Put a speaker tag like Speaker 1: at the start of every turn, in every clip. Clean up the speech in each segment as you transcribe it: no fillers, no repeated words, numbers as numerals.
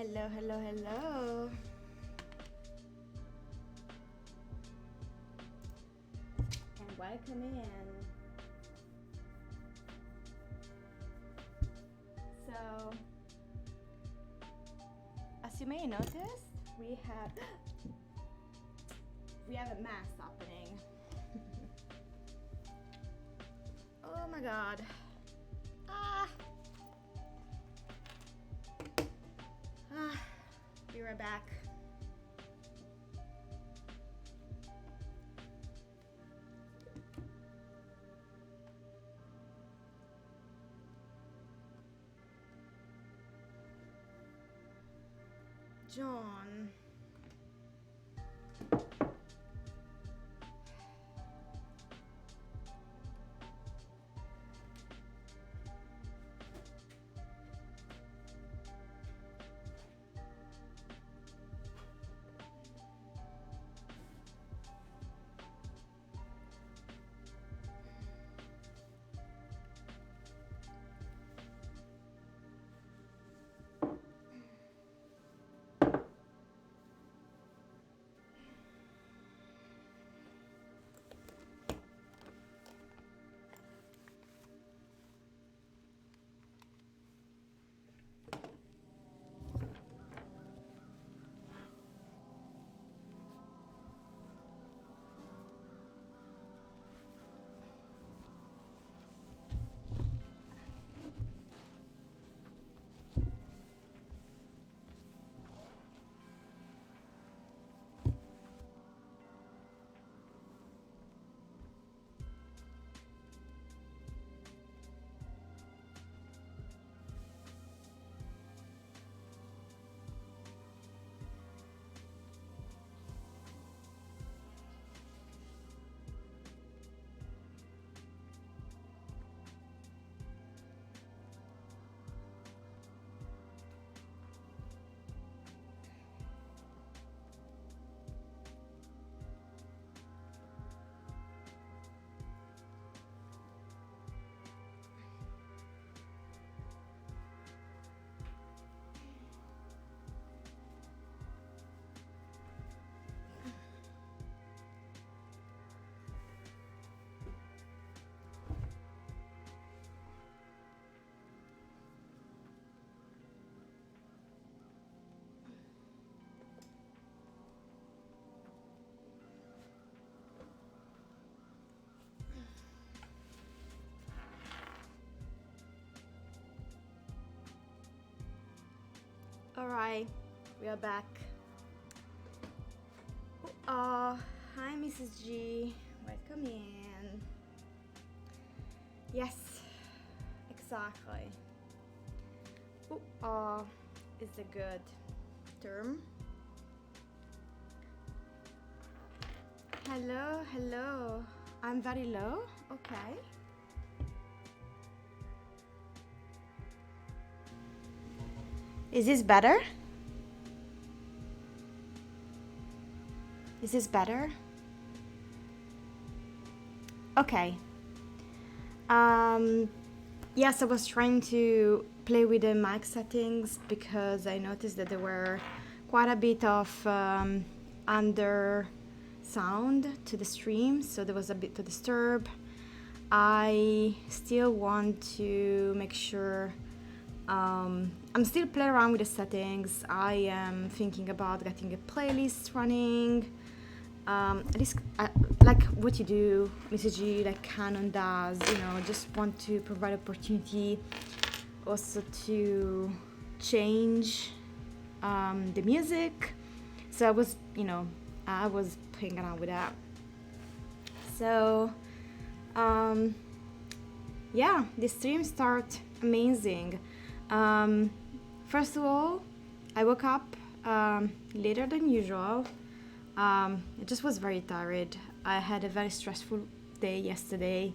Speaker 1: Hello, hello, hello. And welcome in. So, as you may notice, we have a mess happening. Oh my god. Ah. Ah. Be right back. John. Alright, we are back. Hi Mrs. G. Welcome in. Yes, exactly. Is a good term. Hello, hello. I'm very low. Okay. Is this better? Is this better? Okay. Yes, I was trying to play with the mic settings because I noticed that there were quite a bit of under sound to the stream, so there was a bit to disturb. I still want to make sure I'm still playing around with the settings. I am thinking about getting a playlist running. At least like what you do, Mrs. G, like Canon does, just want to provide opportunity also to change the music. So I was playing around with that. So yeah, the stream started amazing. First of all, I woke up later than usual. I just was very tired. I had a very stressful day yesterday.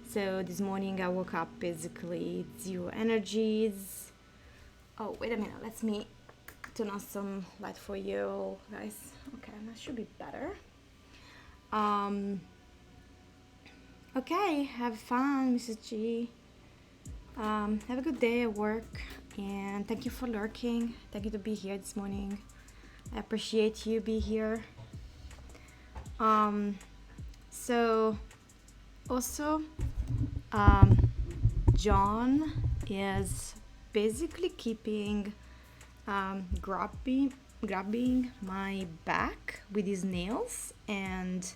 Speaker 1: So this morning I woke up basically zero energies. Oh, wait a minute. Let me turn on some light for you guys. Okay, that should be better. Okay, have fun, Mrs. G. Have a good day at work. and thank you for lurking. Thank you to be here this morning. I appreciate you be here. So also, John is basically keeping grabbing my back with his nails, and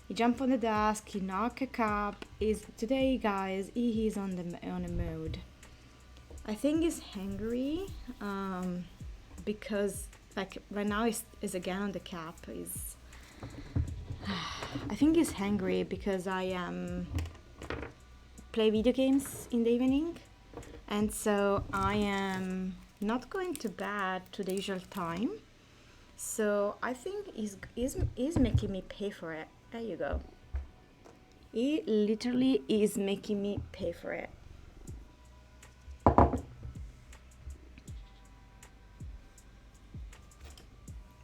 Speaker 1: he jumped on the desk, he knocked a cup. Is today, guys, he is on a mood. I think he's hungry, because like right now is again on the cap. Is I think he's hungry because I play video games in the evening, and so I am not going to bed to the usual time. So I think he's making me pay for it. There you go. He literally is making me pay for it.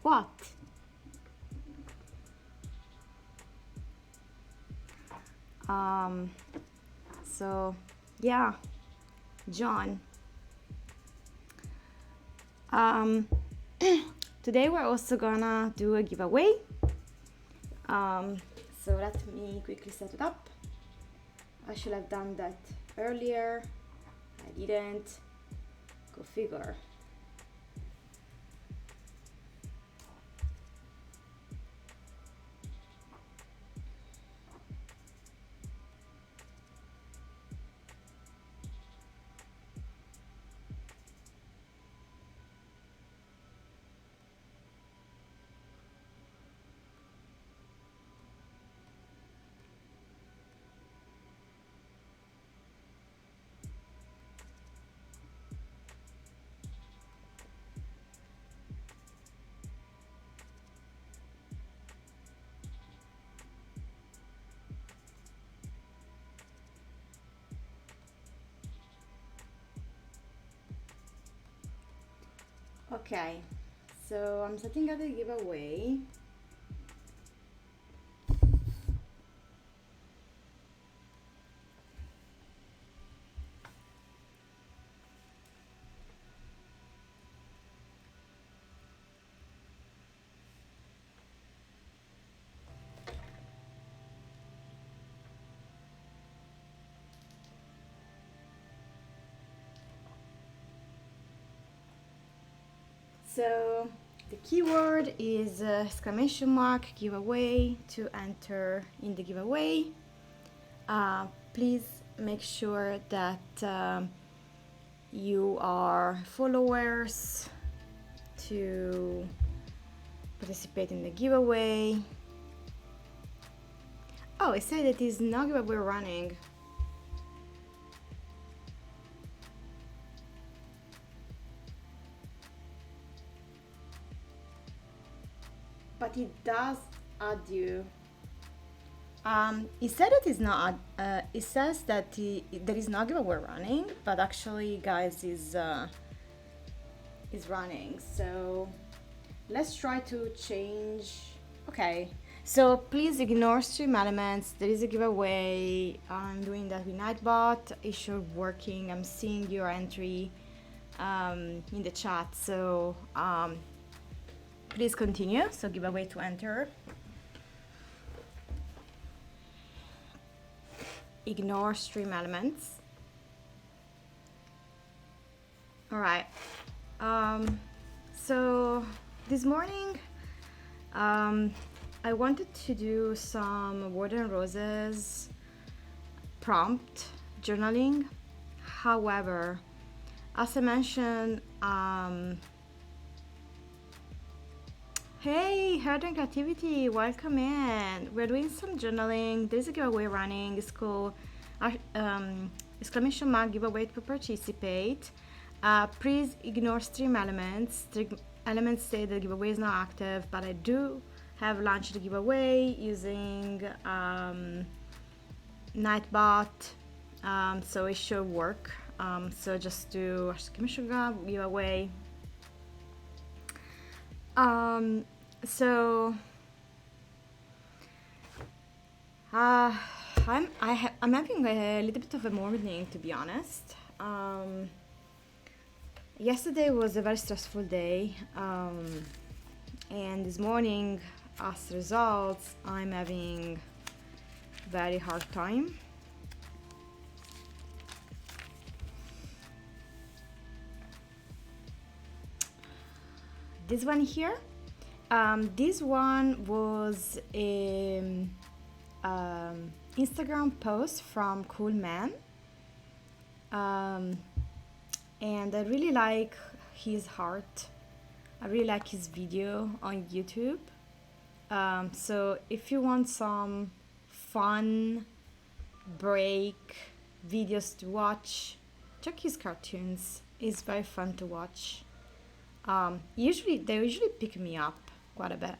Speaker 1: What? So yeah, John. Today we're also gonna do a giveaway. So let me quickly set it up. I should have done that earlier. I didn't. Go figure. Okay, so I'm setting up the giveaway. So the keyword is exclamation mark giveaway to enter in the giveaway. Please make sure that you are followers to participate in the giveaway. Oh, it said that it's no giveaway running. But it does add you. It said it is not. It says that there is no giveaway running, but actually, guys, is running. So let's try to change. Okay. So please ignore stream elements. There is a giveaway. I'm doing that with Nightbot. It should working. I'm seeing your entry in the chat. So please continue. So giveaway to enter. Ignore stream elements. All right. So this morning, I wanted to do some Word and Roses prompt journaling. However, as I mentioned, hey, Heart and Creativity, welcome in. We're doing some journaling. There's a giveaway running. It's called exclamation mark giveaway to participate. Please ignore stream elements. Stream elements say the giveaway is not active, but I do have launched the giveaway using Nightbot, so it should work. So just do exclamation mark giveaway. So I'm having a little bit of a morning, to be honest. yesterday was a very stressful day, and this morning, as results, I'm having very hard time. This one here, this one was a Instagram post from Cool Man, and I really like his heart. I really like his video on YouTube. So if you want some fun break videos to watch, check his cartoons. It's very fun to watch. They usually pick me up quite a bit.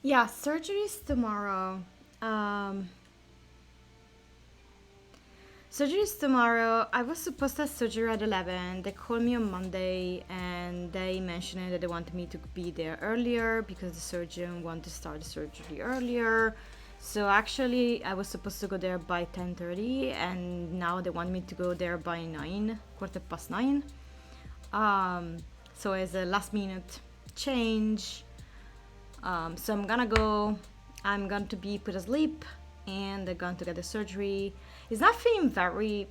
Speaker 1: Yeah, surgery's tomorrow. Surgery's tomorrow. I was supposed to have surgery at 11. They called me on Monday and they mentioned that they wanted me to be there earlier because the surgeon wanted to start the surgery earlier. So actually, I was supposed to go there by 10:30, and now they want me to go there by 9, 9:15. So it's a last minute change. So I'm gonna go. I'm going to be put asleep, and they're going to get the surgery. It's not feeling very,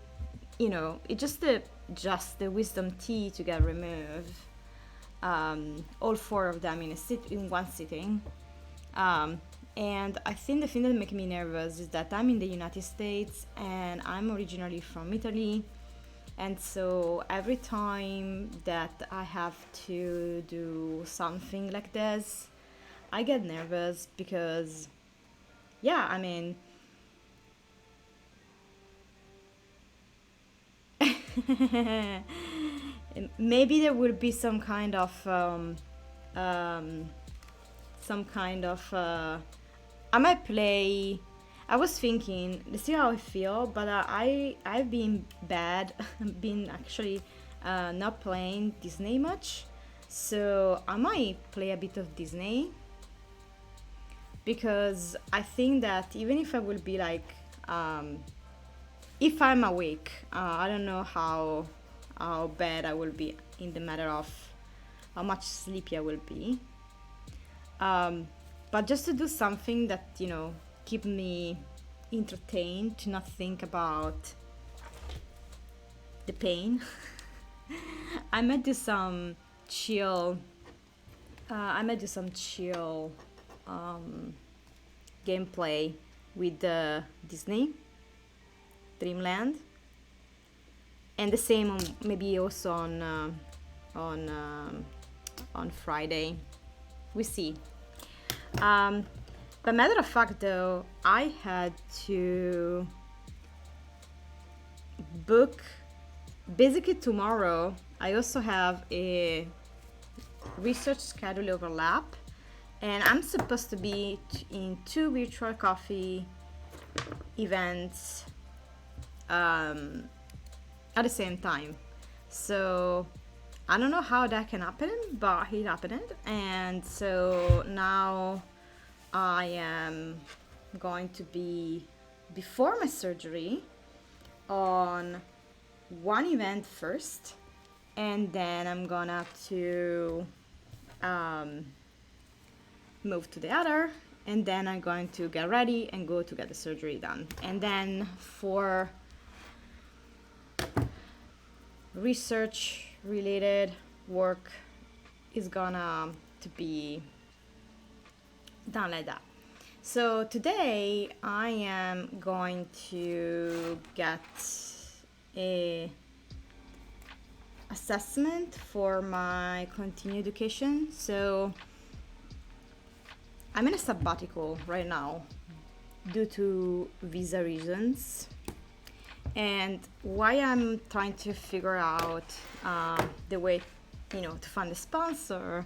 Speaker 1: it's just the wisdom teeth to get removed. All 4 of them in one sitting. And I think the thing that makes me nervous is that I'm in the United States and I'm originally from Italy. And so every time that I have to do something like this, I get nervous because, maybe there would be some kind of I might play. I was thinking, let's see how I feel, but I've been bad, been actually not playing Disney much, so I might play a bit of Disney, because I think that even if I will be like, if I'm awake, I don't know how bad I will be in the matter of how much sleepy I will be. But just to do something that, keep me entertained, to not think about the pain. I might do some chill gameplay with Disney Dreamland, and the same maybe also on Friday. We see. But matter of fact, though, I had to book basically tomorrow. I also have a research schedule overlap, and I'm supposed to be in 2 virtual coffee events at the same time. So I don't know how that can happen, but it happened. And so now I am going to be, before my surgery, on one event first, and then I'm gonna to move to the other, and then I'm going to get ready and go to get the surgery done. And then for research related work is gonna to be done like that. So today I am going to get a assessment for my continuing education. So I'm in a sabbatical right now due to visa reasons, and why I'm trying to figure out the way, to find a sponsor.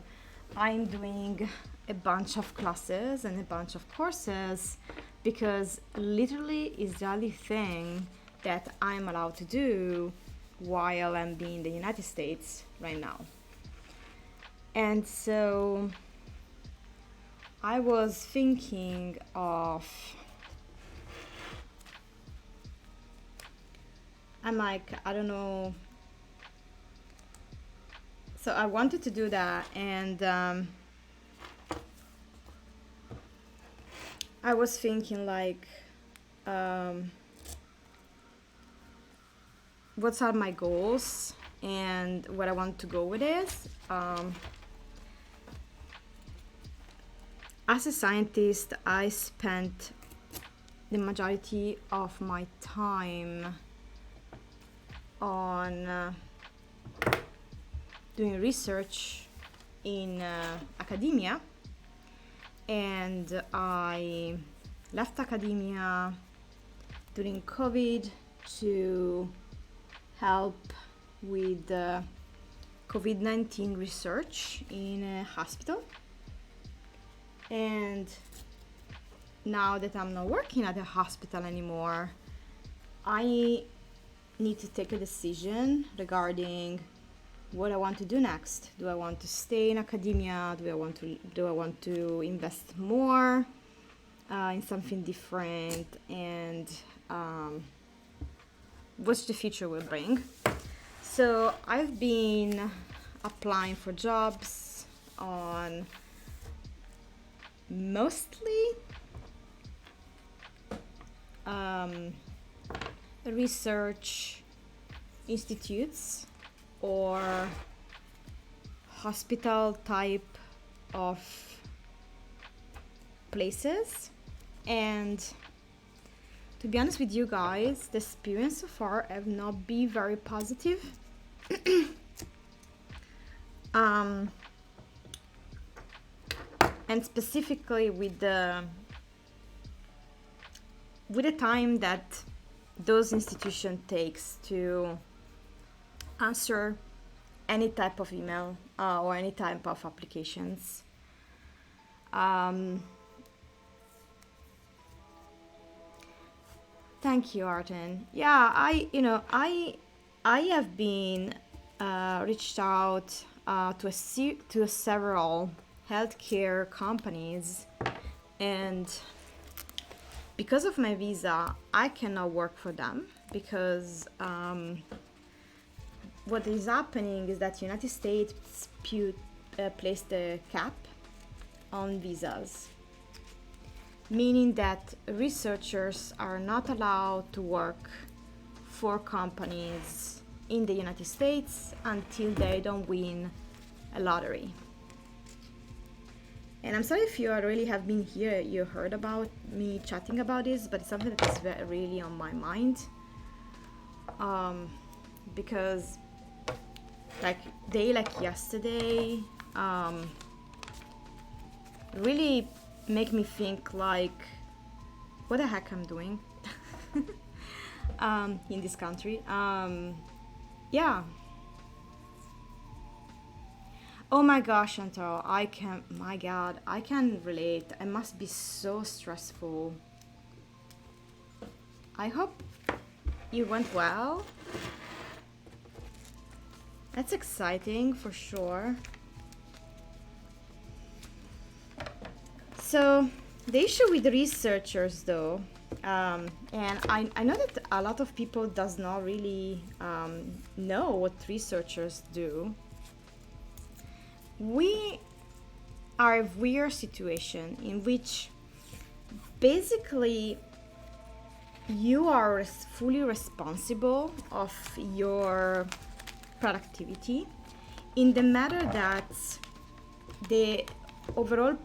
Speaker 1: I'm doing a bunch of classes and a bunch of courses because literally it's the only thing that I'm allowed to do while I'm being in the United States right now. And so I was thinking of I'm like, I don't know. So I wanted to do that, and I was thinking like, um, what are my goals and what I want to go with is. As a scientist, I spent the majority of my time on doing research in academia, and I left academia during COVID to help with COVID-19 research in a hospital. And now that I'm not working at a hospital anymore, I need to take a decision regarding what I want to do next. Do I want to stay in academia? Do I want to invest more in something different? And what the future will bring? So I've been applying for jobs on mostly research institutes or hospital type of places. And to be honest with you guys, the experience so far have not been very positive. And specifically with the time that those institutions takes to answer any type of email or any type of applications. Thank you, Arten. Yeah, I have been reached out to several healthcare companies, and because of my visa, I cannot work for them because what is happening is that United States placed a cap on visas, meaning that researchers are not allowed to work for companies in the United States until they don't win a lottery. And I'm sorry if you really have been here, you heard about me chatting about this, but it's something that is really on my mind. Because like yesterday, really make me think like, what the heck I'm doing in this country. Yeah. Oh my gosh, Chantal, I can relate. It must be so stressful. I hope you went well. That's exciting for sure. So the issue with the researchers though, and I know that a lot of people does not really know what researchers do. We are a weird situation in which basically you are fully responsible of your productivity, in the matter that the overall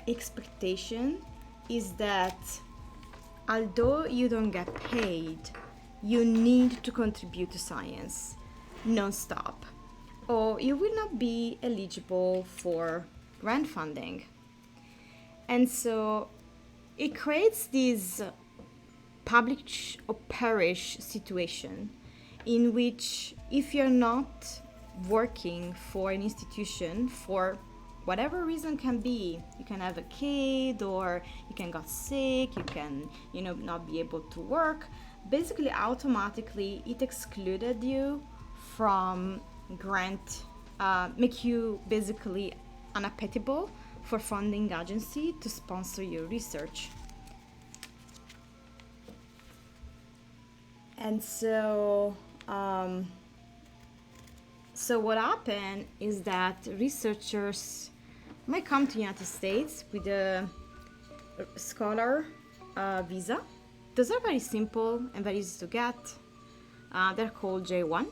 Speaker 1: expectation is that although you don't get paid, you need to contribute to science non-stop, or you will not be eligible for grant funding. And so it creates this publish or perish situation in which if you're not working for an institution for whatever reason can be, you can have a kid or you can get sick, you can not be able to work, basically automatically it excluded you from grant, make you basically unapplicable for funding agency to sponsor your research. And so what happened is that researchers might come to the United States with a scholar visa. Those are very simple and very easy to get. They're called J1.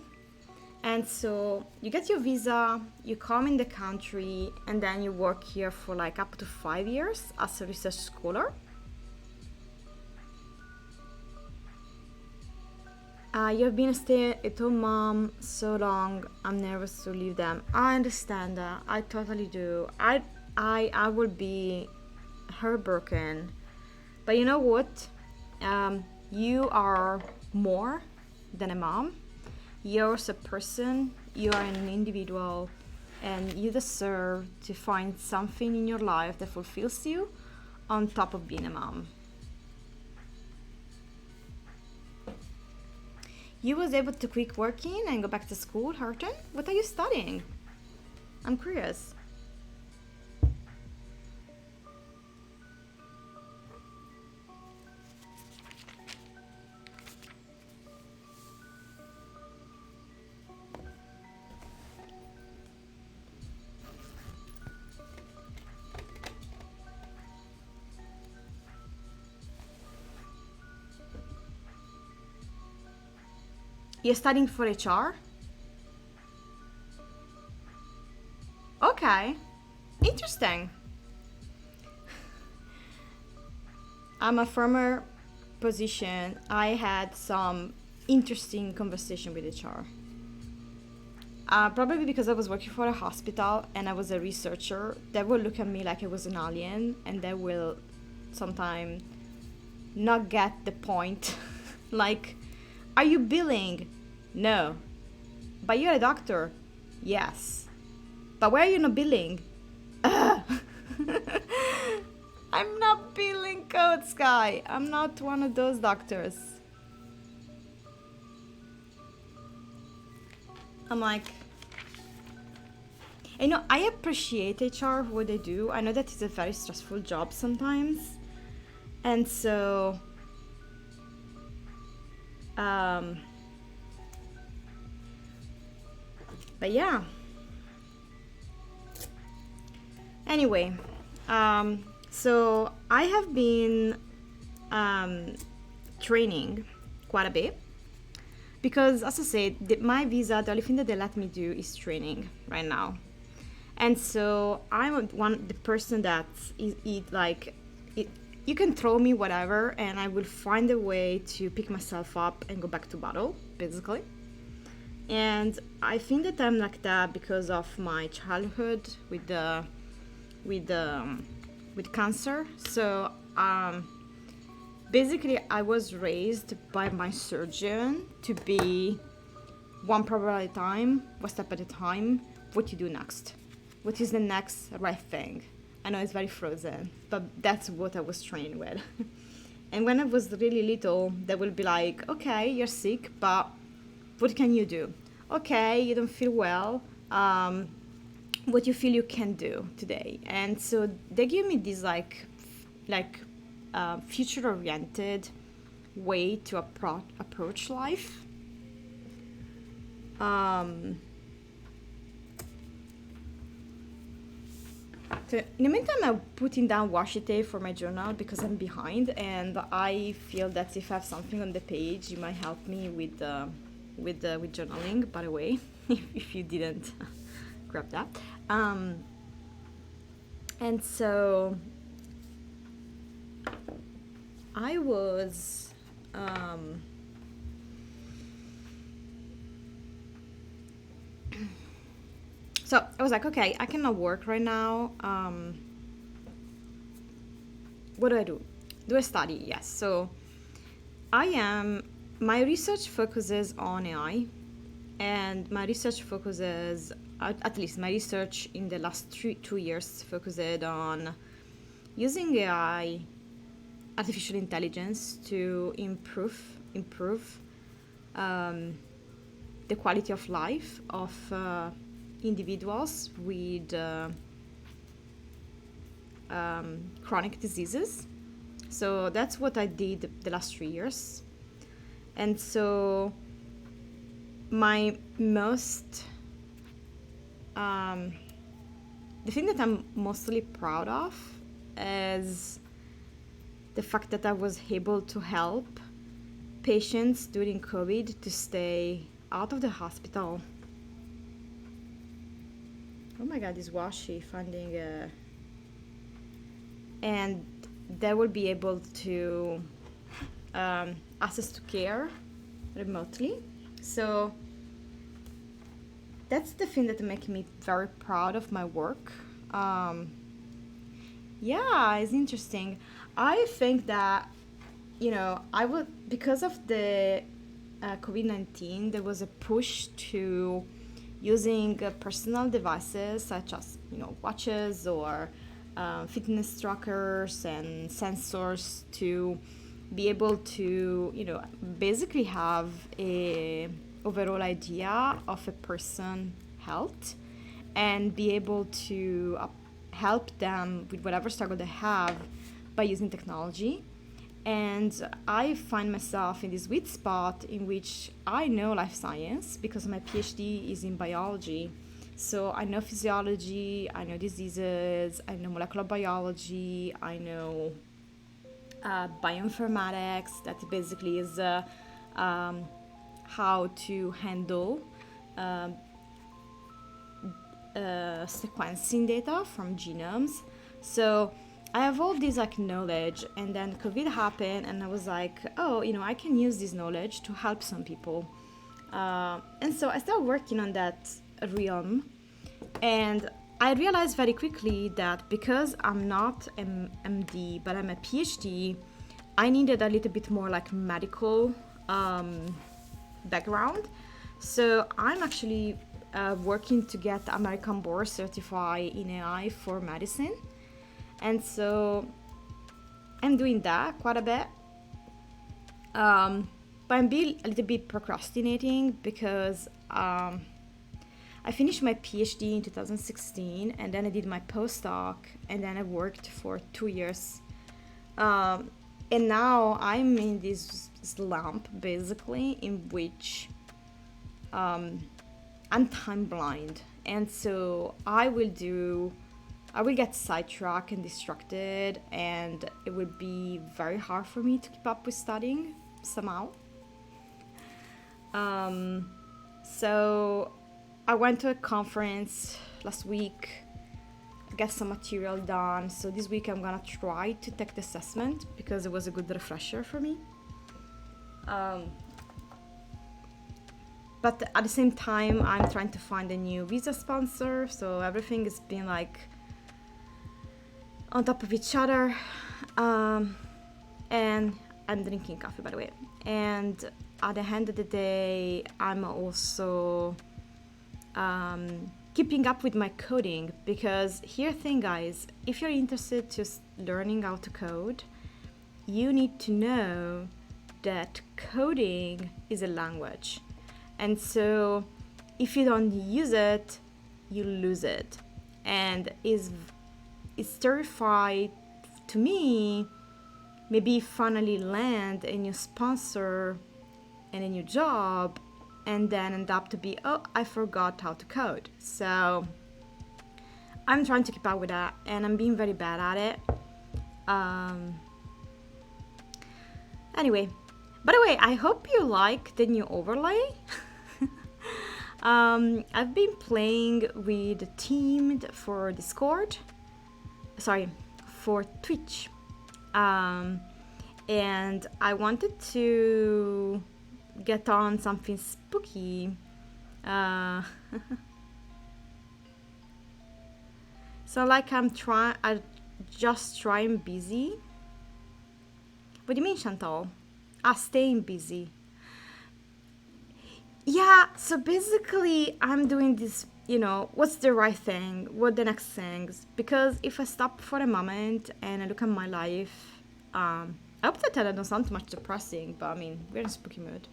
Speaker 1: And so you get your visa, you come in the country, and then you work here for like up to 5 years as a research scholar. You've been a stay-at-home mom so long. I'm nervous to leave them. I understand that. I totally do. I will be heartbroken. But you know what? You are more than a mom. You're a person. You are an individual, and you deserve to find something in your life that fulfills you, on top of being a mom. You was able to quit working and go back to school, Horton? What are you studying? I'm curious. You're studying for HR? Okay, interesting. I'm a former position. I had some interesting conversation with HR. Probably because I was working for a hospital and I was a researcher. They will look at me like I was an alien, and they will sometimes not get the point. Like, are you billing? No. But you're a doctor? Yes. But why are you not billing? I'm not billing codes, guy. I'm not one of those doctors. I'm like, you know, I appreciate HR, what they do. I know that it's a very stressful job sometimes. And so, but yeah. Anyway, so I have been training quite a bit because, as I said, my visa, the only thing that they let me do is training right now. And so I'm the person that you can throw me whatever and I will find a way to pick myself up and go back to battle, basically. And I think that I'm like that because of my childhood with cancer. So basically I was raised by my surgeon to be one problem at a time, one step at a time. What you do next? What is the next right thing? I know it's very frozen, but that's what I was trained with. And when I was really little, they will be like, okay, you're sick, but what can you do? Okay, you don't feel well. What you feel you can do today? And so they give me this future-oriented way to approach life. So in the meantime, I'm putting down washi tape for my journal because I'm behind, and I feel that if I have something on the page, it might help me with journaling. By the way, if you didn't grab that, and so I was. So I was like, okay, I cannot work right now. What do? Do I study? Yes. So my research focuses on AI, and my research focuses, at least my research in the last 2 years focused on using AI, artificial intelligence, to improve the quality of life of individuals with chronic diseases. So that's what I did the last 3 years. And so my most the thing that I'm mostly proud of is the fact that I was able to help patients during COVID to stay out of the hospital. Oh my God, is Washi funding and they will be able to access to care remotely. So that's the thing that makes me very proud of my work. Yeah, it's interesting. I think that, I would, because of the COVID-19, there was a push to using personal devices such as, watches or fitness trackers and sensors to be able to, basically have a overall idea of a person health and be able to help them with whatever struggle they have by using technology. And I find myself in this sweet spot in which I know life science because my PhD is in biology. So I know physiology, I know diseases, I know molecular biology, I know bioinformatics, that basically is how to handle sequencing data from genomes. So I have all this knowledge, and then COVID happened, and I was like, oh, I can use this knowledge to help some people. And so I started working on that realm, and I realized very quickly that because I'm not an MD, but I'm a PhD, I needed a little bit more medical background. So I'm actually working to get American Board certified in AI for medicine. And so I'm doing that quite a bit. But I'm a little bit procrastinating because I finished my PhD in 2016 and then I did my postdoc and then I worked for 2 years. And now I'm in this slump basically in which I'm time blind. And so I will get sidetracked and distracted, and it would be very hard for me to keep up with studying somehow. So I went to a conference last week to get some material done. So this week I'm gonna try to take the assessment because it was a good refresher for me. But at the same time, I'm trying to find a new visa sponsor. So everything has been on top of each other. And I'm drinking coffee, by the way. And at the end of the day, I'm also keeping up with my coding, because here thing, guys, if you're interested to learning how to code, you need to know that coding is a language. And so if you don't use it, you lose it. And it's terrifying to me, maybe finally land a new sponsor and a new job and then end up to be, oh, I forgot how to code. So I'm trying to keep up with that and I'm being very bad at it. Anyway, by the way, I hope you like the new overlay. I've been playing with Teamed for for Twitch. And I wanted to get on something spooky. So I just trying busy. What do you mean, Chantal? Staying busy. Yeah, so basically I'm doing this, what's the right thing? What the next things? Because if I stop for a moment and I look at my life, I hope that I don't sound too much depressing, but I mean, we're in a spooky mood.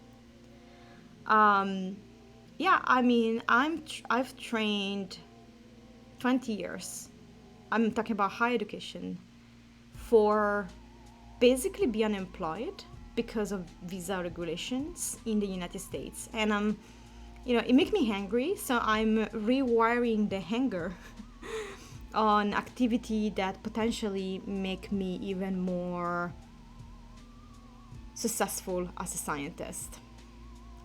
Speaker 1: Yeah, I mean, I've trained 20 years. I'm talking about higher education for basically be unemployed because of visa regulations in the United States. And it makes me angry, so I'm rewiring the anger on activity that potentially make me even more successful as a scientist.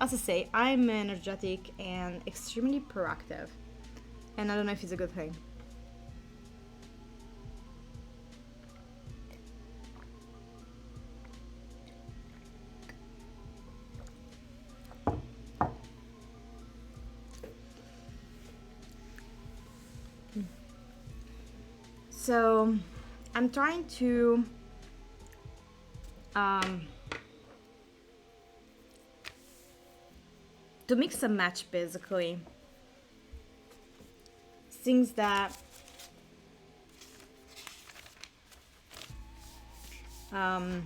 Speaker 1: As I say, I'm energetic and extremely proactive, and I don't know if it's a good thing. So I'm trying to mix and match, basically things that I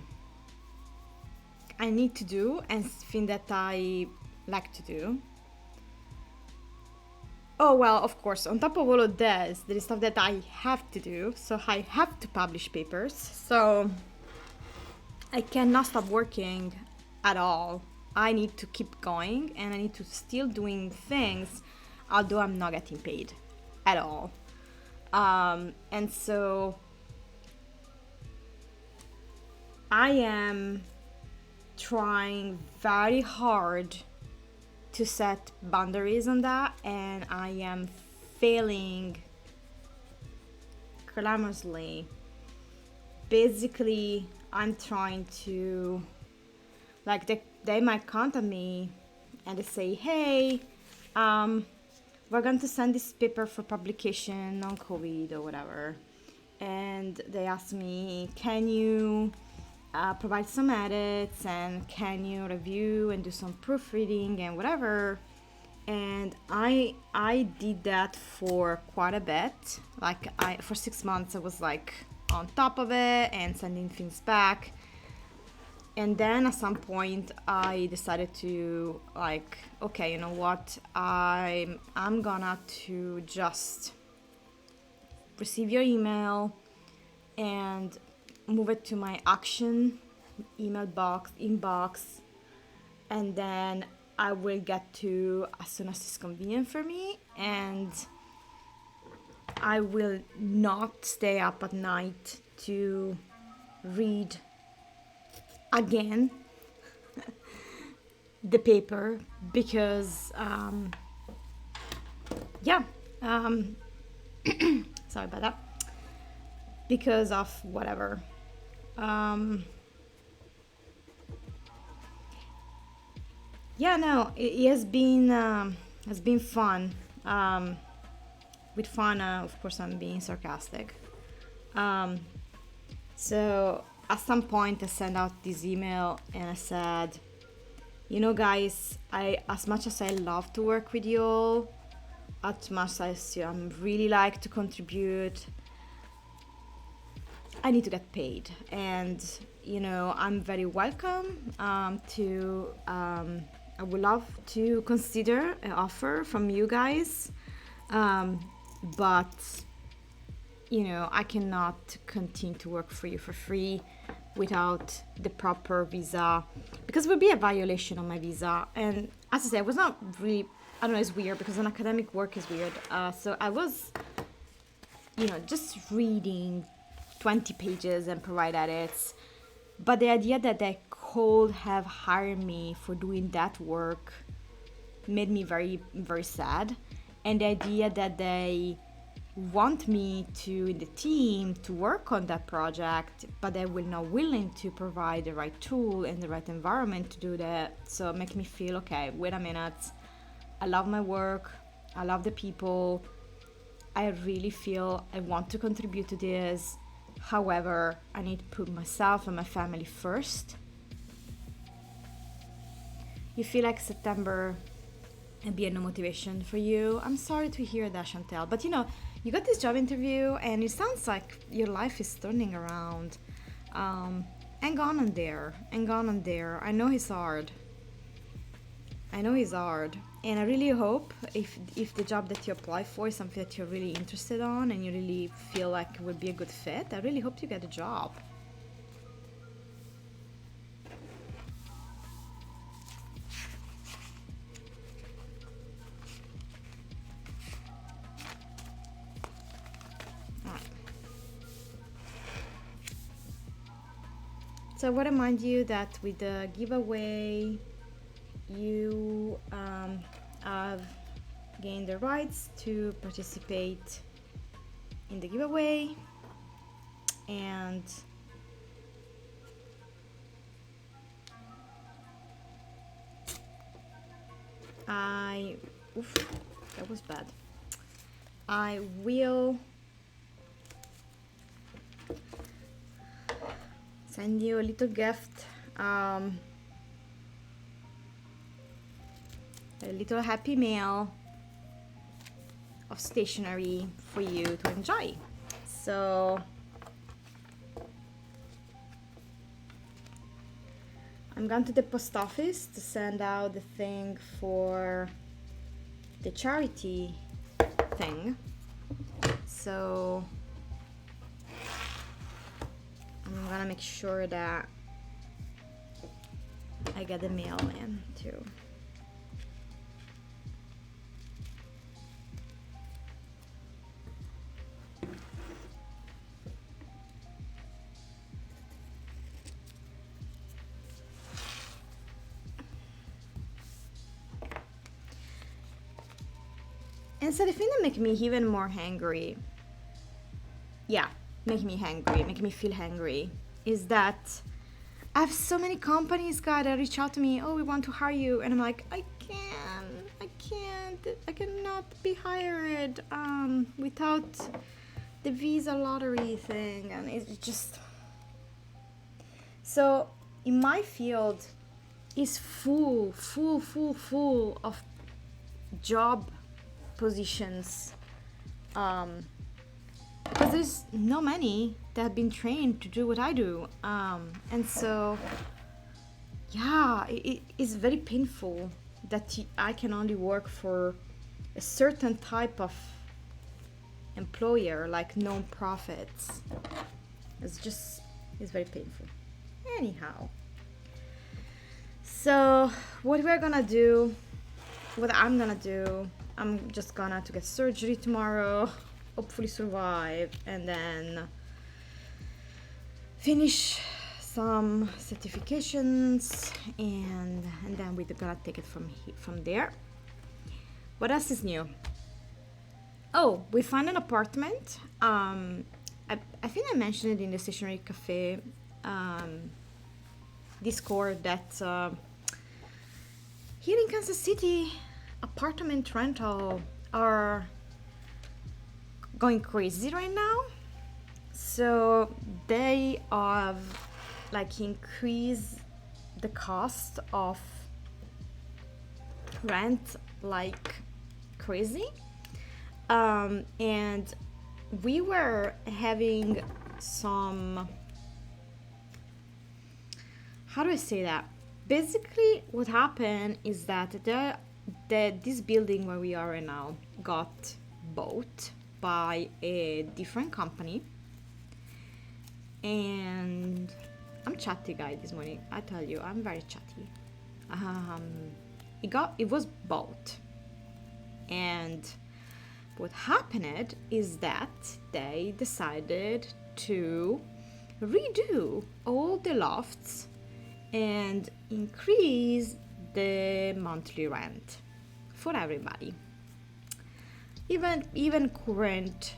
Speaker 1: need to do and things that I like to do. Oh, well, of course, on top of all of this, there is stuff that I have to do. So I have to publish papers. So I cannot stop working at all. I need to keep going, and I need to still doing things, although I'm not getting paid at all. And so I am trying very hard to set boundaries on that, and I am failing calamitously. Basically, I'm trying to, like, they might contact me and they say, hey, we're going to send this paper for publication on COVID or whatever. And they ask me, can you provide some edits, and can you review and do some proofreading and whatever. And I did that for quite a bit. Like for 6 months I was like on top of it and sending things back. And then at some point I decided to, like, okay, you know what, I'm gonna to just receive your email and move it to my action email inbox, and then I will get to as soon as it's convenient for me, and I will not stay up at night to read again the paper, because sorry about that, because of whatever. It has been fun. With fun, of course, I'm being sarcastic. So at some point I sent out this email and I said, you know, guys, as much as I love to work with you all, as much as I'm really like to contribute, I need to get paid. And I'm very welcome to I would love to consider an offer from you guys, but I cannot continue to work for you for free without the proper visa, because it would be a violation of my visa. And as I said, I was not really, I don't know, it's weird because an academic work is weird. So I was, just reading 20 pages and provide edits. But the idea that they could have hired me for doing that work made me very, very sad. And the idea that they want me to, the team, to work on that project, but they will not willing to provide the right tool and the right environment to do that. So it makes me feel, okay, wait a minute. I love my work. I love the people. I really feel I want to contribute to this. However, I need to put myself and my family first. You feel like September and be no motivation for you? I'm sorry to hear that, Chantel. But you got this job interview and it sounds like your life is turning around. Hang on in there. I know it's hard. And I really hope if the job that you apply for is something that you're really interested on and you really feel like it would be a good fit, I really hope you get a job. So I want to remind you that with the giveaway, you have gained the rights to participate in the giveaway, and oof, that was bad. I will send you a little gift, a little happy mail of stationery for you to enjoy. So I'm going to the post office to send out the thing for the charity thing. So I'm gonna make sure that I get the mail in too. And so the thing that makes me even more hangry, make me feel hangry, is that I have so many companies, God, that reach out to me, oh, we want to hire you. And I'm like, I cannot be hired without the visa lottery thing. And it's just, so in my field is full of job positions, because there's no many that have been trained to do what I do, and so it is very painful that I can only work for a certain type of employer, like non-profits. It's very painful. Anyhow, so what I'm gonna do, I'm just gonna to get surgery tomorrow, hopefully survive, and then finish some certifications, and then we're gonna take it from there. What else is new? Oh, we found an apartment. I think I mentioned it in the Stationery Cafe Discord that here in Kansas City, apartment rental are going crazy right now. So they have like increased the cost of rent like crazy, and we were having some, how do I say that? Basically, what happened is that this building where we are right now got bought by a different company, and I'm chatty guy this morning. I tell you, I'm very chatty. It was bought, and what happened is that they decided to redo all the lofts and increase the monthly rent for everybody, even current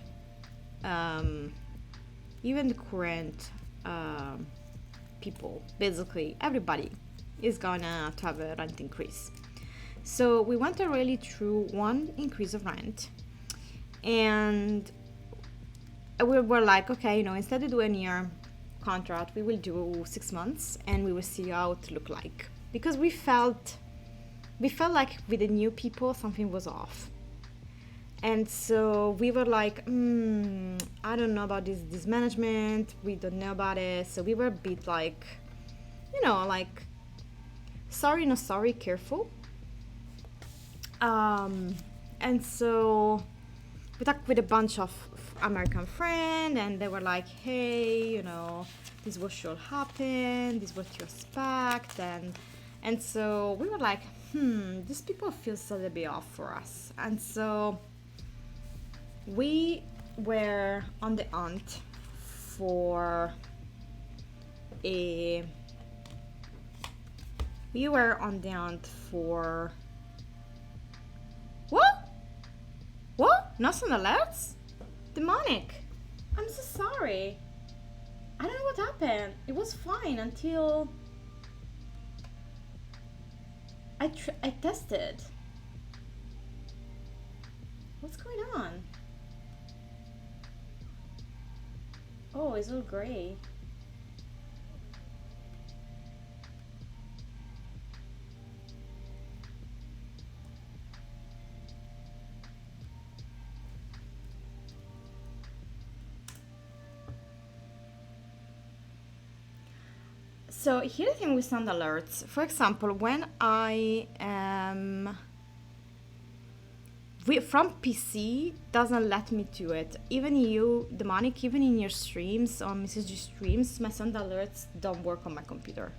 Speaker 1: people. Basically everybody is gonna have a rent increase. So we went already through one increase of rent, and we were like, okay, instead of doing a year contract, we will do 6 months, and we will see how it look like, because we felt like with the new people something was off. And so we were like, I don't know about this management, we don't know about it. So we were a bit like, like sorry, no sorry, careful. And so we talked with a bunch of American friends, and they were like, hey, this is what should happen, this is what you expect, and so we were like, these people feel a little bit off for us. And so we were on the hunt for a... We were on the hunt for... What? What? No sound alerts? Demonic. I'm so sorry. I don't know what happened. It was fine until I tested. What's going on? Oh, it's all gray. So here's the thing with sound alerts. For example, when I am from PC, doesn't let me do it. Even you, Demonic, even in your streams on Mrs. G streams, my sound alerts don't work on my computer.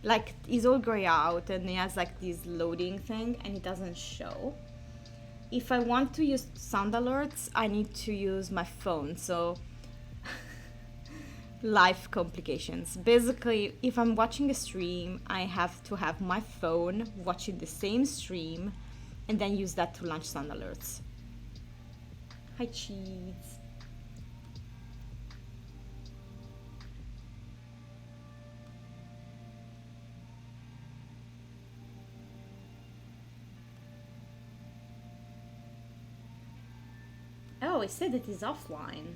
Speaker 1: Like, it's all gray out and it has like this loading thing and it doesn't show. If I want to use sound alerts, I need to use my phone. So life complications. Basically, if I'm watching a stream, I have to have my phone watching the same stream and then use that to launch sound alerts. Hi, Cheese. Oh, it said it is offline.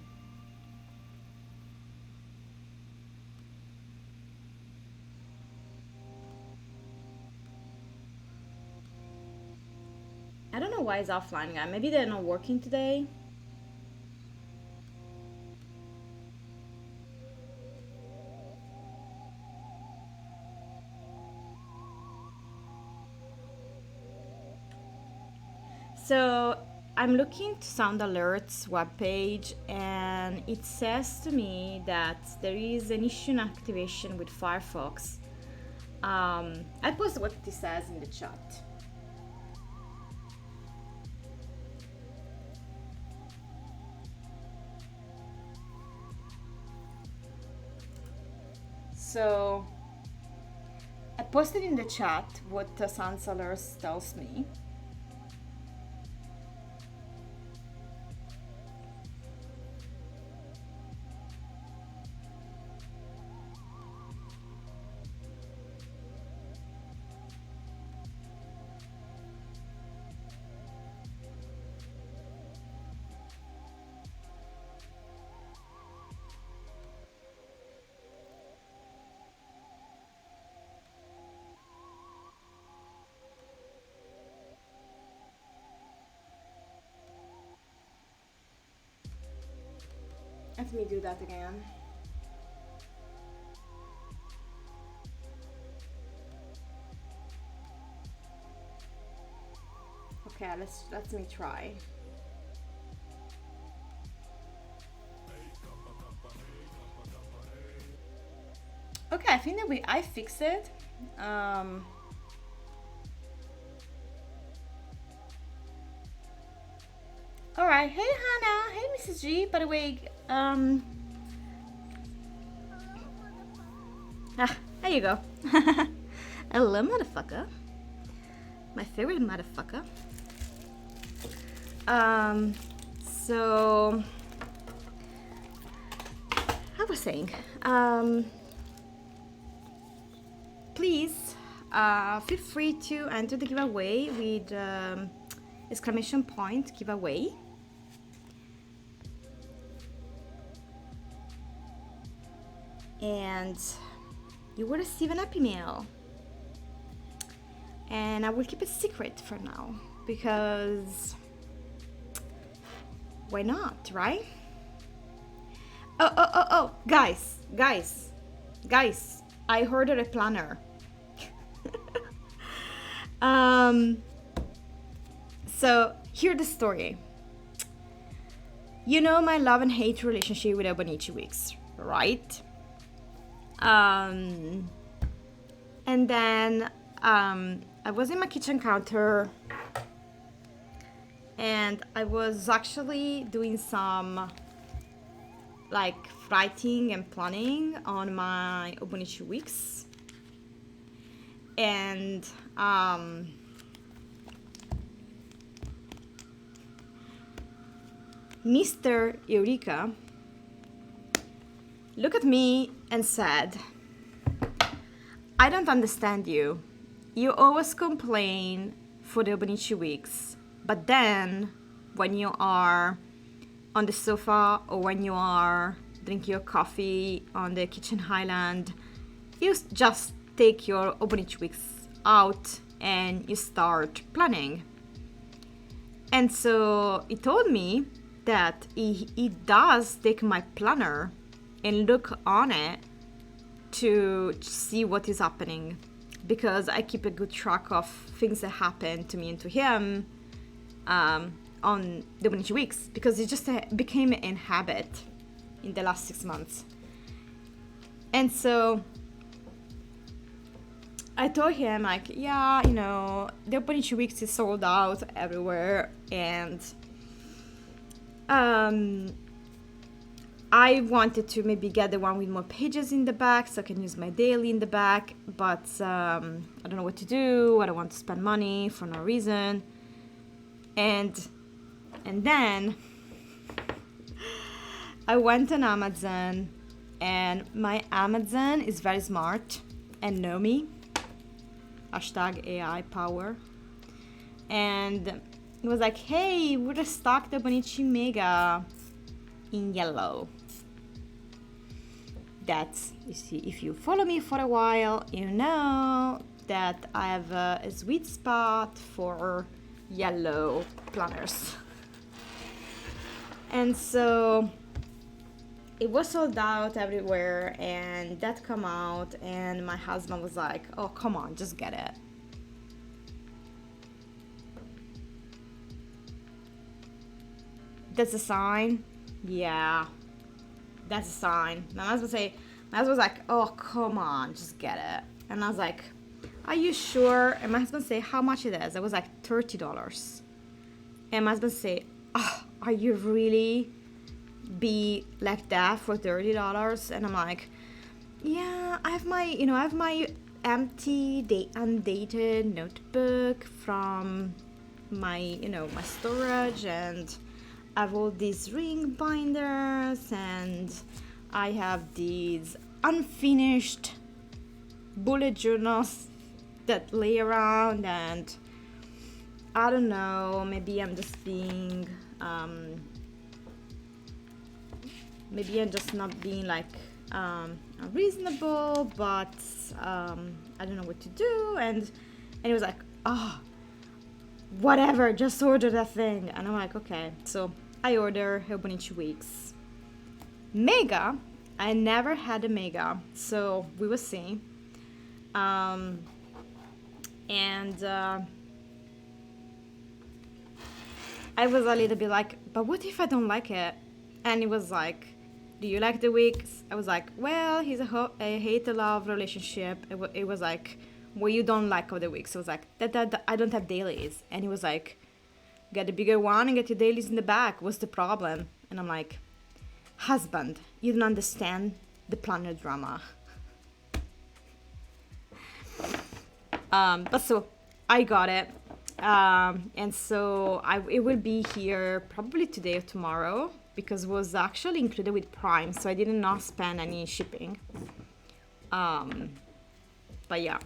Speaker 1: I don't know why it's offline, guys. Maybe they're not working today. So I'm looking to Sound Alerts webpage and it says to me that there is an issue in activation with Firefox. I posted what it says in the chat. So I posted in the chat what Sound Alerts tells me. Let me do that again. Okay, let me try. Okay, I think that I fixed it. All right, hey Hannah, hey Mrs. G. By the way, there you go. Hello, motherfucker. My favorite motherfucker. So I was saying, please feel free to enter the giveaway with exclamation point giveaway. And you will receive an Happy Meal. And I will keep it secret for now because why not, right? Oh, guys, I ordered a planner. So here's the story. You know my love and hate relationship with Ebonichi Weeks, right? And then I was in my kitchen counter and I was actually doing some like writing and planning on my Obonichi weeks. And Mr. Eureka looked at me and said, I don't understand you. You always complain for the Obonichi weeks, but then when you are on the sofa or when you are drinking your coffee on the kitchen island, you just take your Obonichi weeks out and you start planning. And so he told me that he does take my planner and look on it to see what is happening, because I keep a good track of things that happen to me and to him on the Obonichi weeks, because it just became an habit in the last 6 months. And so I told him, like, yeah, you know, the Obonichi weeks is sold out everywhere, and I wanted to maybe get the one with more pages in the back so I can use my daily in the back, but I don't know what to do. I don't want to spend money for no reason. And then I went on Amazon, and my Amazon is very smart and know me. #AI power. And it was like, hey, we restocked the Obonichi Mega in yellow. That's, you see, if you follow me for a while, you know that I have a sweet spot for yellow planners. And so it was sold out everywhere, and that come out, and my husband was like, oh, come on, just get it. That's a sign. Yeah, that's a sign. My husband was like, oh, come on, just get it. And I was like, are you sure? And my husband say, how much it is? I was like, $30. And my husband say, oh, are you really be like that for $30? And I'm like, yeah, I have my empty undated notebook from my my storage, and I have all these ring binders, and I have these unfinished bullet journals that lay around, and I don't know, maybe I'm just being maybe I'm just not being like unreasonable, but I don't know what to do. And he was like, oh, whatever, just order that thing. And I'm like, okay. So I order Obonichi weeks. Mega, I never had a Mega, so we will see. And I was a little bit like, but what if I don't like it? And he was like, do you like the weeks? I was like, well, he's a hate-love relationship. It was like, well, you don't like all the weeks. I was like, that I don't have dailies. And he was like, get a bigger one and get your dailies in the back. What's the problem? And I'm like, husband, you don't understand the planner drama. But so I got it. And so it will be here probably today or tomorrow, because it was actually included with Prime, so I did not spend any shipping. But yeah,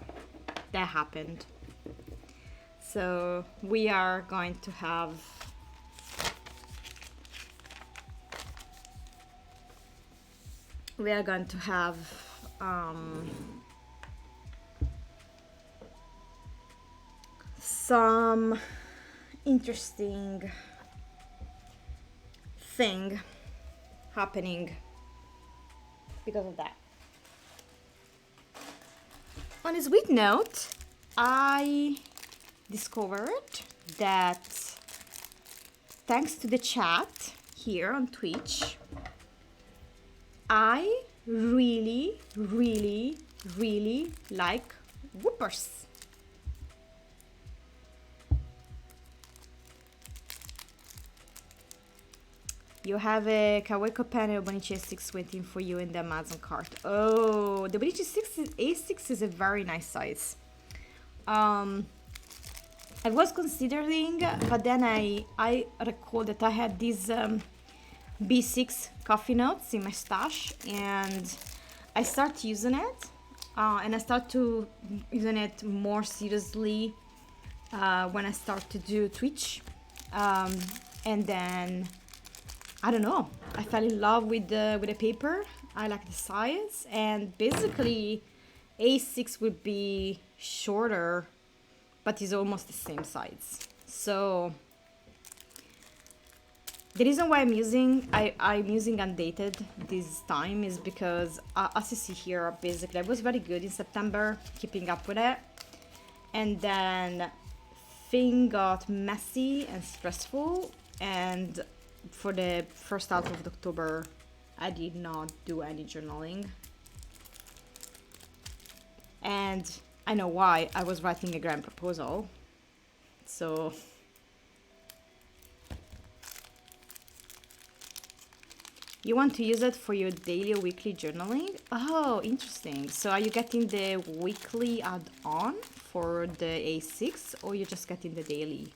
Speaker 1: that happened. So we are going to have some interesting thing happening because of that. On a sweet note, I discovered that thanks to the chat here on Twitch, I really, really, really like whoopers. You have a Kaweco pen and a Bonichi A6 waiting for you in the Amazon cart. Oh, the Bonichi A6 is a very nice size. I was considering, but then I recalled that I had these B6 coffee notes in my stash, and I start using it, and I start to using it more seriously when I start to do Twitch, and then I don't know, I fell in love with the paper. I like the size, and basically A6 would be shorter, but it's almost the same size. So the reason why I'm using undated this time is because, as you see here, basically I was very good in September keeping up with it, and then thing got messy and stressful, and for the first half of October I did not do any journaling. And I know why. I was writing a grant proposal, so you want to use it for your daily or weekly journaling? Oh, interesting. So are you getting the weekly add-on for the A6, or you're just getting the daily?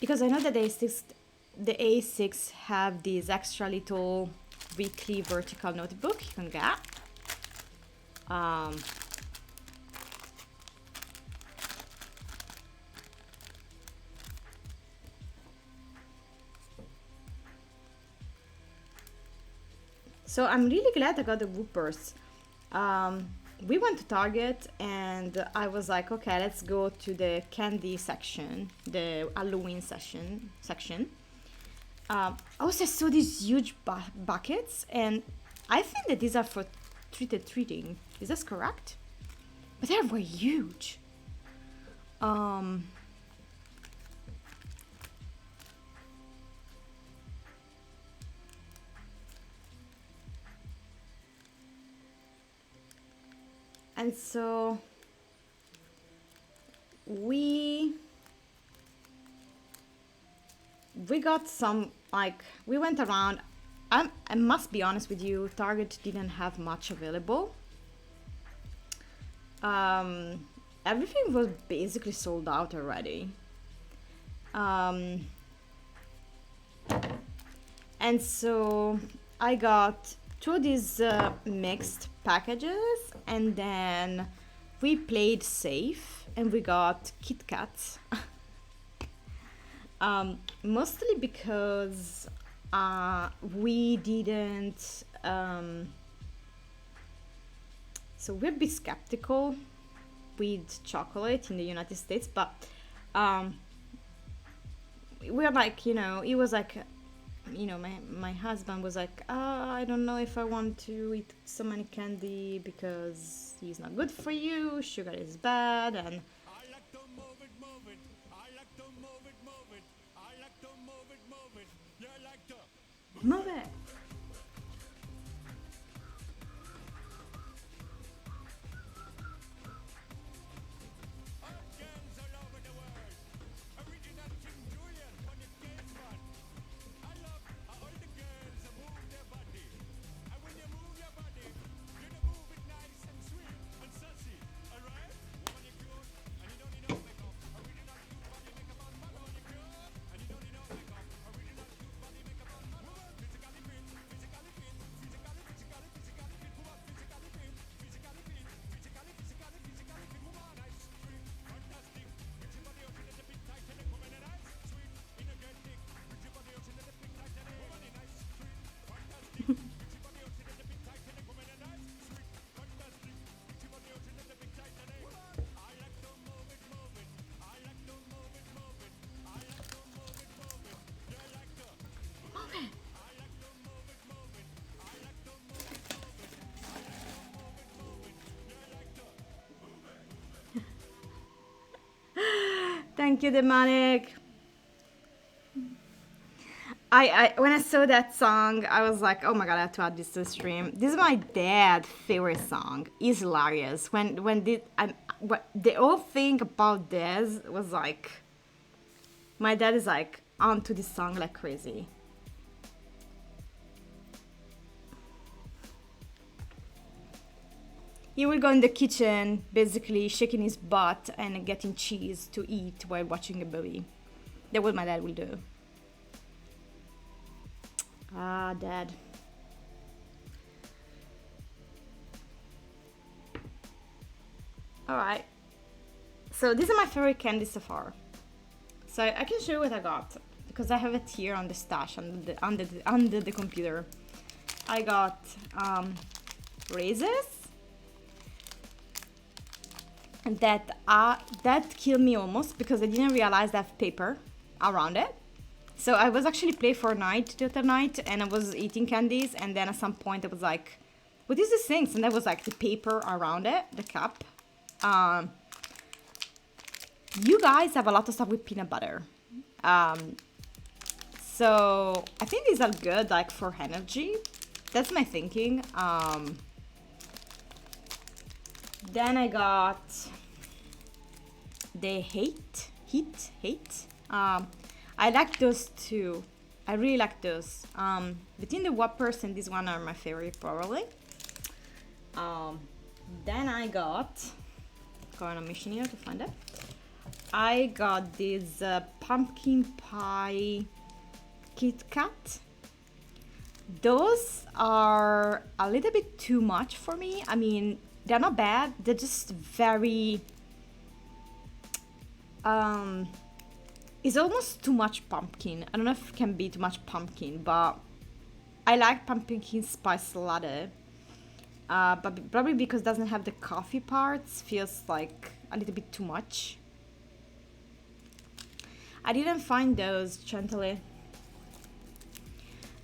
Speaker 1: Because I know that the A6 have this extra little weekly vertical notebook you can get. So I'm really glad I got the Whoopers. We went to Target and I was like, okay, let's go to the candy section, the Halloween section. Also, I saw these huge buckets, and I think that these are for treating. Is this correct? But they're very huge. And so we got some, like, we went around. I must be honest with you, Target didn't have much available. Everything was basically sold out already. And so I got two of these mixed packages, and then we played safe and we got Kit Kats. Mostly because we didn't, so we're a bit skeptical with chocolate in the United States, but we're like, it was like, my husband was like, I don't know if I want to eat so many candy because it's not good for you, sugar is bad, and move it. Thank you, Demonic. I when I saw that song, I was like, oh my god, I have to add this to the stream. This is my dad's favorite song. It's hilarious. What the whole thing about this was like, My dad is like onto this song like crazy. He will go in the kitchen, basically shaking his butt and getting cheese to eat while watching a movie. That's what my dad will do. Ah, Dad. Alright. So these are my favorite candies so far. So I can show you what I got because I have it here on the stash under the computer. I got raisins. And that killed me almost because I didn't realize I have paper around it. So I was actually playing Fortnite the other night and I was eating candies, and then at some point I was like, what is this thing? And there was like the paper around it, the cup. You guys have a lot of stuff with peanut butter. So I think these are good like for energy. That's my thinking. Then I got the heat. I like those two. I really like those. Between the Whoppers and this one are my favorite probably. Then I got, going on a mission here to find it. I got this pumpkin pie Kit Kat. Those are a little bit too much for me. I mean, they're not bad. They're just very... it's almost too much pumpkin. I don't know if it can be too much pumpkin, but I like pumpkin spice latte. But probably because it doesn't have the coffee parts, feels like a little bit too much. I didn't find those, Chantilly.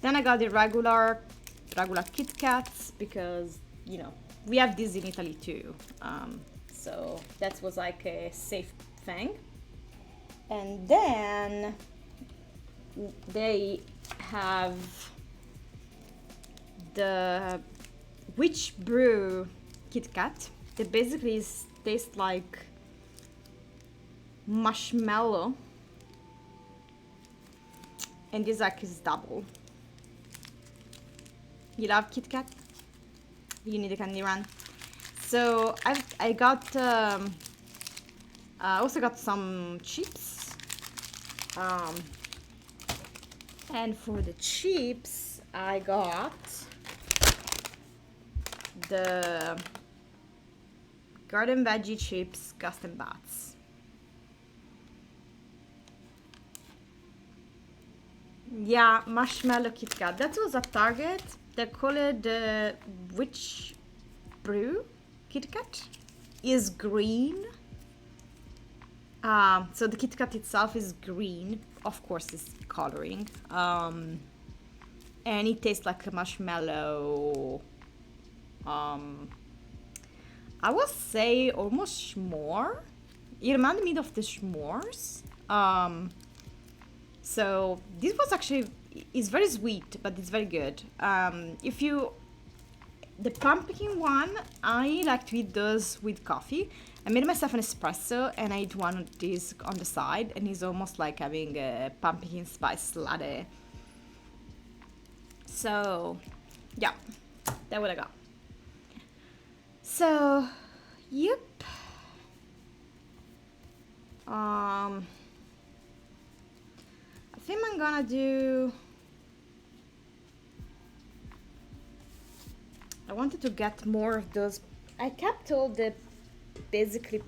Speaker 1: Then I got the regular Kit Kats because, you know, we have this in Italy too. So that was like a safe thing. And then they have the Witch Brew Kit Kat. They basically taste like marshmallow. And this like is double. You love Kit Kat? You need a candy run. So I got I also got some chips. And for the chips, I got the Garden Veggie Chips Custom Bats. Yeah, marshmallow Kit Kat. That was at Target. They call it the Witch Brew Kit Kat. Is green. So the Kit Kat itself is green. Of course, it's coloring. And it tastes like a marshmallow. I would say almost s'more. It reminded me of the s'mores. So this was actually, it's very sweet, but it's very good. The pumpkin one, I like to eat those with coffee. I made myself an espresso and I eat one of these on the side, and it's almost like having a pumpkin spice latte. So, yeah, that's what I got. So, yep. I think I'm gonna do... I wanted to get more of those. I kept all the basically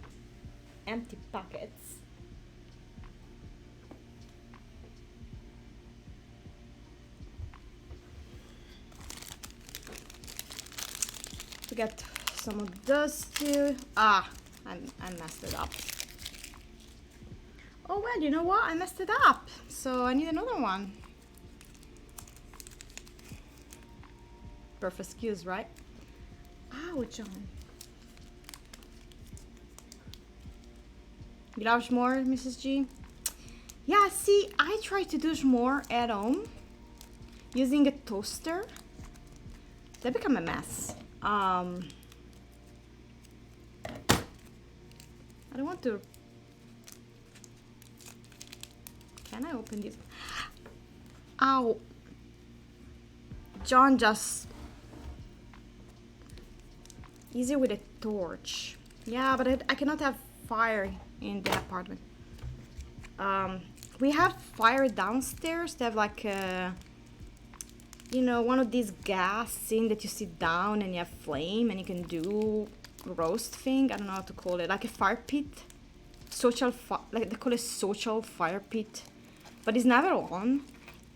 Speaker 1: empty packets. To get some of those too. I messed it up. Oh well, you know what? I messed it up. So I need another one. Perfect excuse, right? Ow, John. You love s'more, Mrs. G? Yeah, see, I tried to do s'more at home using a toaster. That became a mess. I don't want to... Can I open this? Ow. John just... Easier with a torch. Yeah, but I cannot have fire in the apartment. We have fire downstairs. They have like a... You know, one of these gas thing that you sit down and you have flame and you can do roast thing. I don't know how to call it. Like a fire pit. Like they call it social fire pit. But it's never on.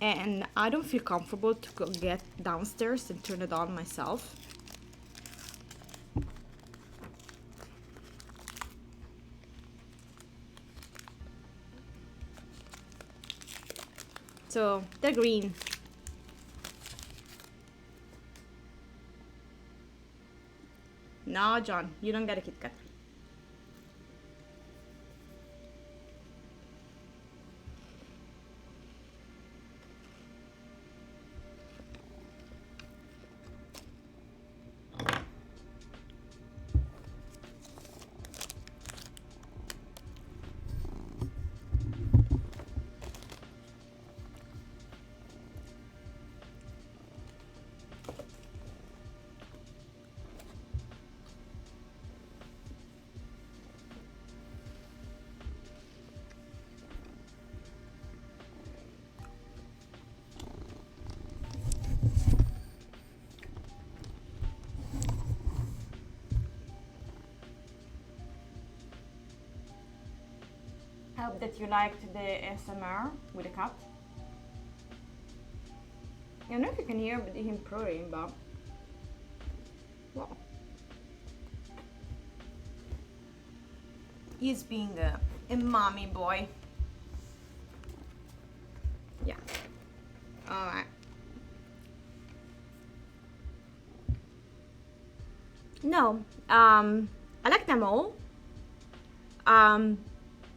Speaker 1: And I don't feel comfortable to go get downstairs and turn it on myself. So they're green. No, John, you don't get a Kit Kat. I hope that you liked the ASMR with the cat. I don't know if you can hear him purring, but... Wow. He's being a mommy boy. Yeah. Alright. No, I like them all.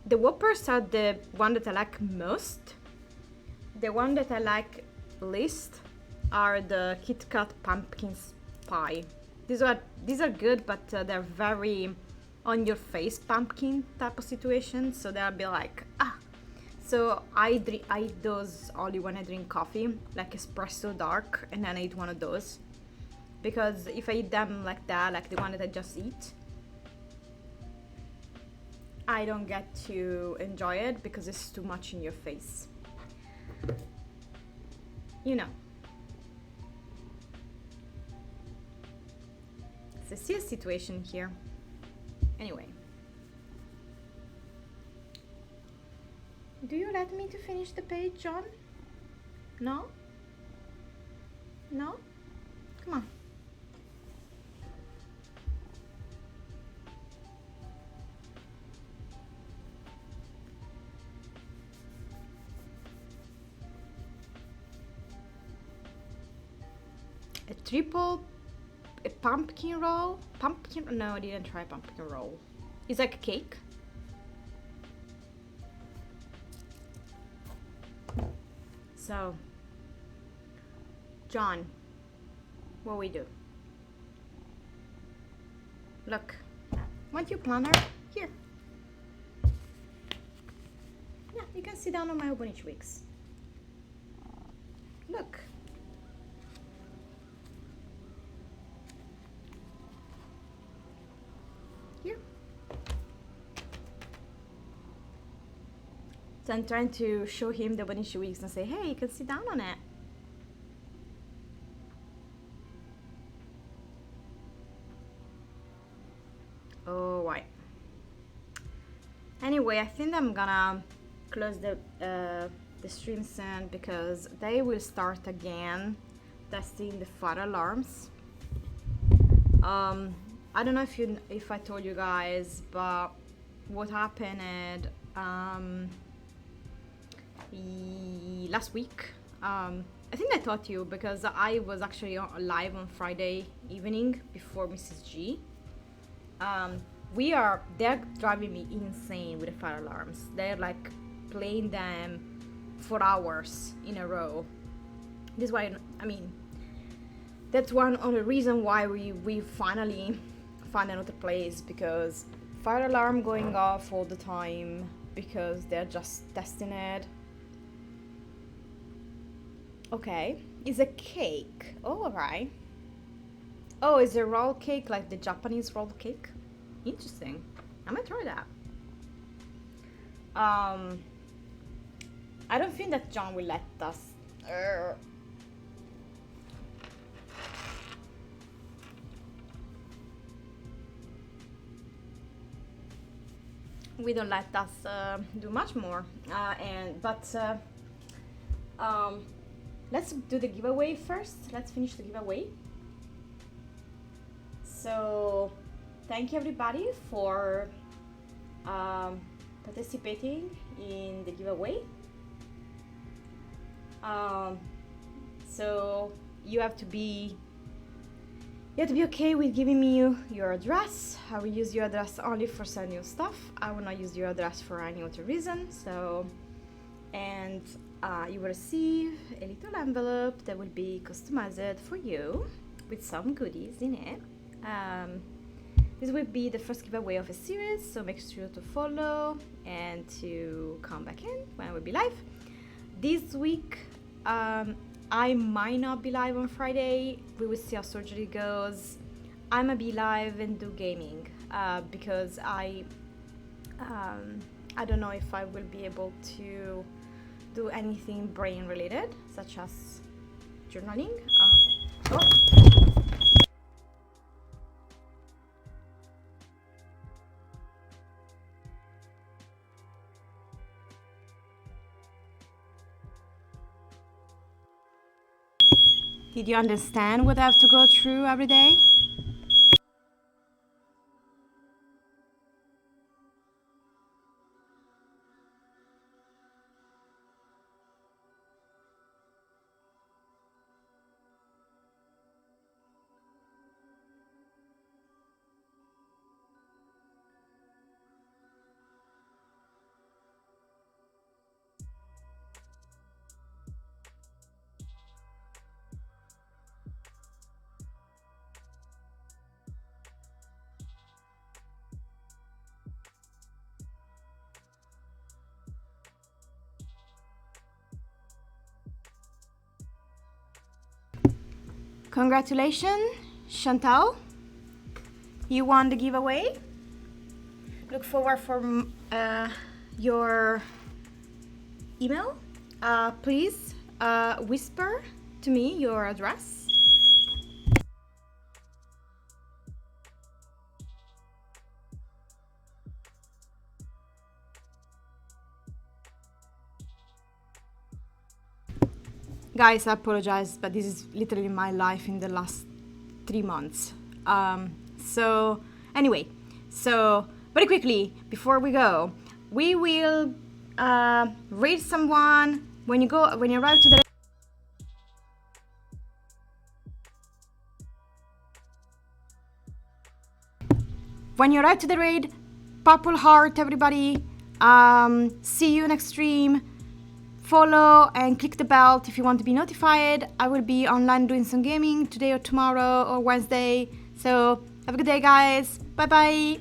Speaker 1: The Whoppers are the one that I like most. The one that I like least are the Kit Kat pumpkin pie. These are good, but they're very on your face pumpkin type of situation. So they'll be like, ah. So I eat those only when I drink coffee, like espresso dark, and then I eat one of those. Because if I eat them like that, like the one that I just eat, I don't get to enjoy it because it's too much in your face. You know. It's a serious situation here. Anyway. Do you let me to finish the page, John? No? No? Come on. A pumpkin roll? No, I didn't try pumpkin roll. It's like a cake. So, John, what we do? Look, want your planner? Here. Yeah, you can sit down on my Hobonichi Weeks. Look. Here. So I'm trying to show him the Hobonichi Weeks and say, hey, you can sit down on it. Oh, why? Anyway, I think I'm gonna close the stream soon because they will start again testing the fire alarms. I don't know if I told you guys, but what happened last week. I think I told you because I was actually live on Friday evening before Mrs. G. They're driving me insane with the fire alarms. They're like playing them for hours in a row. This is why, I mean, that's one of the reasons why we finally found another place, because fire alarm going off all the time because they're just testing it. Okay, it's a cake. Oh, alright. Oh, it's a roll cake, like the Japanese roll cake. Interesting. I'm gonna try that. I don't think that John will let us. We don't let us do much more. Let's do the giveaway first. Let's finish the giveaway. So, thank you everybody for participating in the giveaway. So you have to be okay with giving me your address. I will use your address only for sending you stuff. I will not use your address for any other reason. So, and you will receive a little envelope that will be customized for you with some goodies in it. This will be the first giveaway of a series, so make sure to follow and to come back in when I will be live. This week, I might not be live on Friday. We will see how surgery goes. I'm gonna be live and do gaming because I don't know if I will be able to do anything brain related, such as journaling. Did you understand what I have to go through every day? Congratulations, Chantal. You won the giveaway. Look forward for your email. Please whisper to me your address. Guys, I apologize, but this is literally my life in the last 3 months. So anyway, so very quickly before we go, we will read someone when you arrive to the. When you arrive to the raid, purple heart, everybody. See you next stream. Follow and click the bell if you want to be notified. I will be online doing some gaming today or tomorrow or Wednesday. So have a good day, guys. Bye bye.